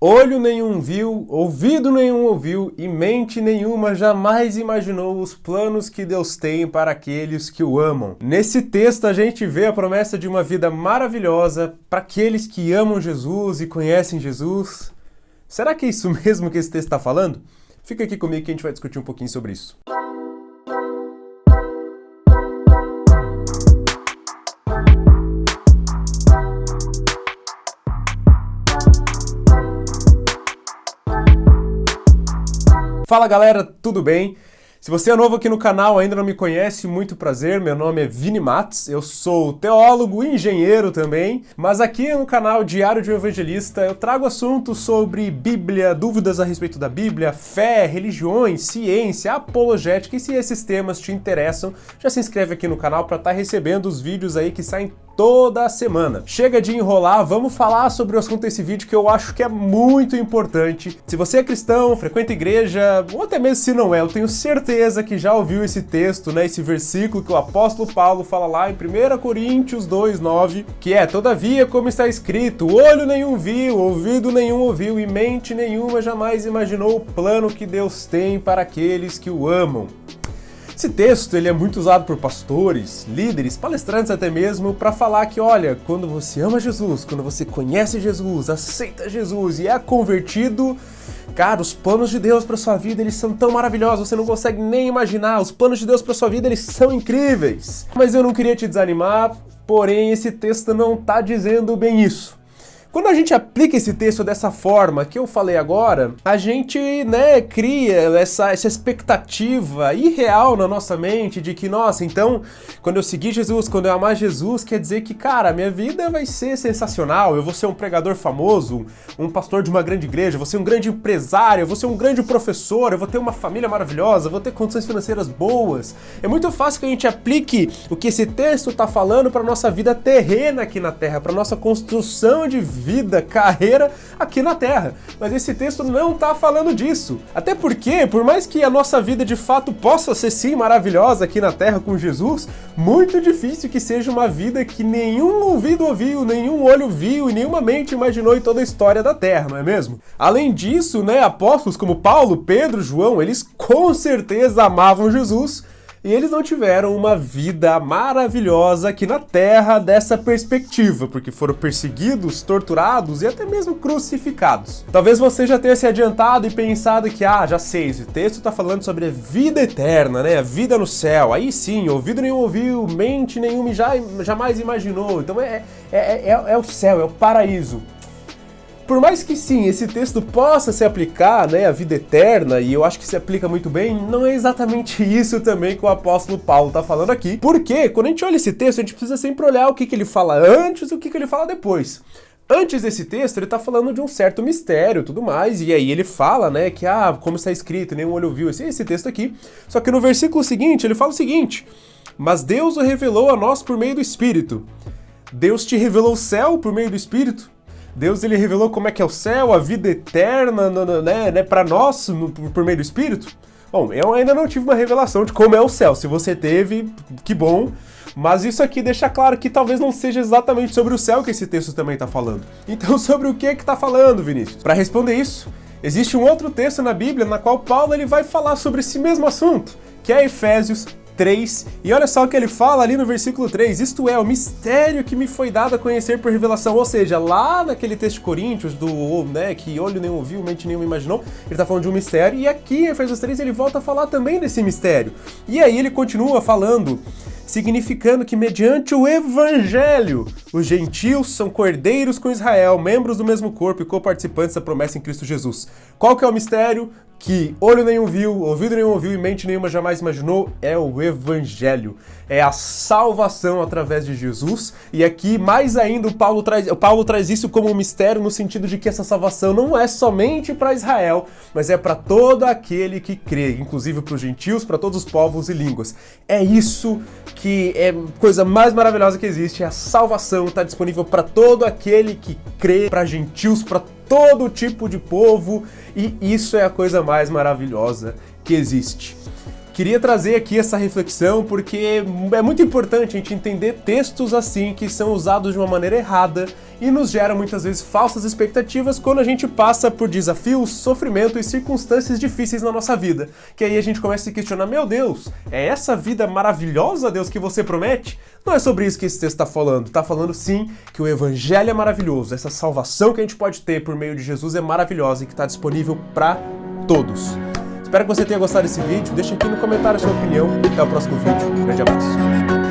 Olho nenhum viu, ouvido nenhum ouviu e mente nenhuma jamais imaginou os planos que Deus tem para aqueles que o amam. Nesse texto a gente vê a promessa de uma vida maravilhosa para aqueles que amam Jesus e conhecem Jesus. Será que é isso mesmo que esse texto está falando? Fica aqui comigo que a gente vai discutir um pouquinho sobre isso. Fala galera, tudo bem? Se você é novo aqui no canal, ainda não me conhece, muito prazer, meu nome é Vini Matos, eu sou teólogo e engenheiro também, mas aqui no canal Diário de um Evangelista eu trago assuntos sobre Bíblia, dúvidas a respeito da Bíblia, fé, religiões, ciência, apologética, e se esses temas te interessam, já se inscreve aqui no canal para estar recebendo os vídeos aí que saem toda semana. Chega de enrolar, vamos falar sobre o assunto desse vídeo que eu acho que é muito importante. Se você é cristão, frequenta igreja, ou até mesmo se não é, eu tenho certeza que já ouviu esse texto, né, esse versículo que o apóstolo Paulo fala lá em 1 Coríntios 2:9, que é: todavia, como está escrito, olho nenhum viu, ouvido nenhum ouviu e mente nenhuma jamais imaginou o plano que Deus tem para aqueles que o amam. Esse texto ele é muito usado por pastores, líderes, palestrantes até mesmo, para falar que, olha, quando você ama Jesus, quando você conhece Jesus, aceita Jesus e é convertido, cara, os planos de Deus para sua vida, eles são tão maravilhosos, você não consegue nem imaginar. Os planos de Deus para sua vida, eles são incríveis. Mas eu não queria te desanimar, porém esse texto não está dizendo bem isso. Quando a gente aplica esse texto dessa forma que eu falei agora, a gente, cria essa expectativa irreal na nossa mente de que, nossa, então, quando eu seguir Jesus, quando eu amar Jesus, quer dizer que, cara, minha vida vai ser sensacional, eu vou ser um pregador famoso, um pastor de uma grande igreja, eu vou ser um grande empresário, eu vou ser um grande professor, eu vou ter uma família maravilhosa, eu vou ter condições financeiras boas. É muito fácil que a gente aplique o que esse texto está falando para nossa vida terrena aqui na Terra, para nossa construção de vida, carreira aqui na Terra. Mas esse texto não está falando disso. Até porque, por mais que a nossa vida de fato possa ser sim maravilhosa aqui na Terra com Jesus, muito difícil que seja uma vida que nenhum ouvido ouviu, nenhum olho viu e nenhuma mente imaginou em toda a história da Terra, não é mesmo? Além disso, apóstolos como Paulo, Pedro, João, eles com certeza amavam Jesus, e eles não tiveram uma vida maravilhosa aqui na Terra dessa perspectiva, porque foram perseguidos, torturados e até mesmo crucificados. Talvez você já tenha se adiantado e pensado que, já sei, esse texto está falando sobre a vida eterna, a vida no céu. Aí sim, ouvido nenhum ouviu, mente nenhuma jamais imaginou. Então é o céu, é o paraíso. Por mais que sim, esse texto possa se aplicar, à vida eterna, e eu acho que se aplica muito bem, não é exatamente isso também que o apóstolo Paulo está falando aqui. Porque quando a gente olha esse texto, a gente precisa sempre olhar o que ele fala antes e o que ele fala depois. Antes desse texto, ele está falando de um certo mistério e tudo mais, e aí ele fala, que, como está escrito, nenhum olho viu, esse texto aqui. Só que no versículo seguinte, ele fala o seguinte: mas Deus o revelou a nós por meio do Espírito. Deus te revelou o céu por meio do Espírito? Deus ele revelou como é que é o céu, a vida eterna, para nós, por meio do Espírito? Bom, eu ainda não tive uma revelação de como é o céu. Se você teve, que bom. Mas isso aqui deixa claro que talvez não seja exatamente sobre o céu que esse texto também está falando. Então, sobre o que está falando, Vinícius? Para responder isso, existe um outro texto na Bíblia na qual Paulo ele vai falar sobre esse mesmo assunto, que é Efésios 3, e olha só o que ele fala ali no versículo 3, isto é, o mistério que me foi dado a conhecer por revelação, ou seja, lá naquele texto de Coríntios, que olho nenhum ouviu, mente nenhuma imaginou, ele tá falando de um mistério, e aqui em Efésios 3 ele volta a falar também desse mistério, e aí ele continua falando, significando que mediante o Evangelho, os gentios são cordeiros com Israel, membros do mesmo corpo e coparticipantes da promessa em Cristo Jesus. Qual que é o mistério? Que olho nenhum viu, ouvido nenhum ouviu e mente nenhuma jamais imaginou, é o Evangelho. É a salvação através de Jesus. E aqui, mais ainda, o Paulo traz isso como um mistério no sentido de que essa salvação não é somente para Israel, mas é para todo aquele que crê, inclusive para os gentios, para todos os povos e línguas. É isso que é a coisa mais maravilhosa que existe, a salvação está disponível para todo aquele que crê, para gentios, para todo tipo de povo, e isso é a coisa mais maravilhosa que existe. Queria trazer aqui essa reflexão porque é muito importante a gente entender textos assim que são usados de uma maneira errada e nos geram muitas vezes falsas expectativas quando a gente passa por desafios, sofrimento e circunstâncias difíceis na nossa vida. Que aí a gente começa a se questionar, meu Deus, é essa vida maravilhosa, Deus, que você promete? Não é sobre isso que esse texto está falando. Está falando sim que o Evangelho é maravilhoso, essa salvação que a gente pode ter por meio de Jesus é maravilhosa e que está disponível para todos. Espero que você tenha gostado desse vídeo. Deixa aqui no comentário a sua opinião. Até o próximo vídeo. Um grande abraço.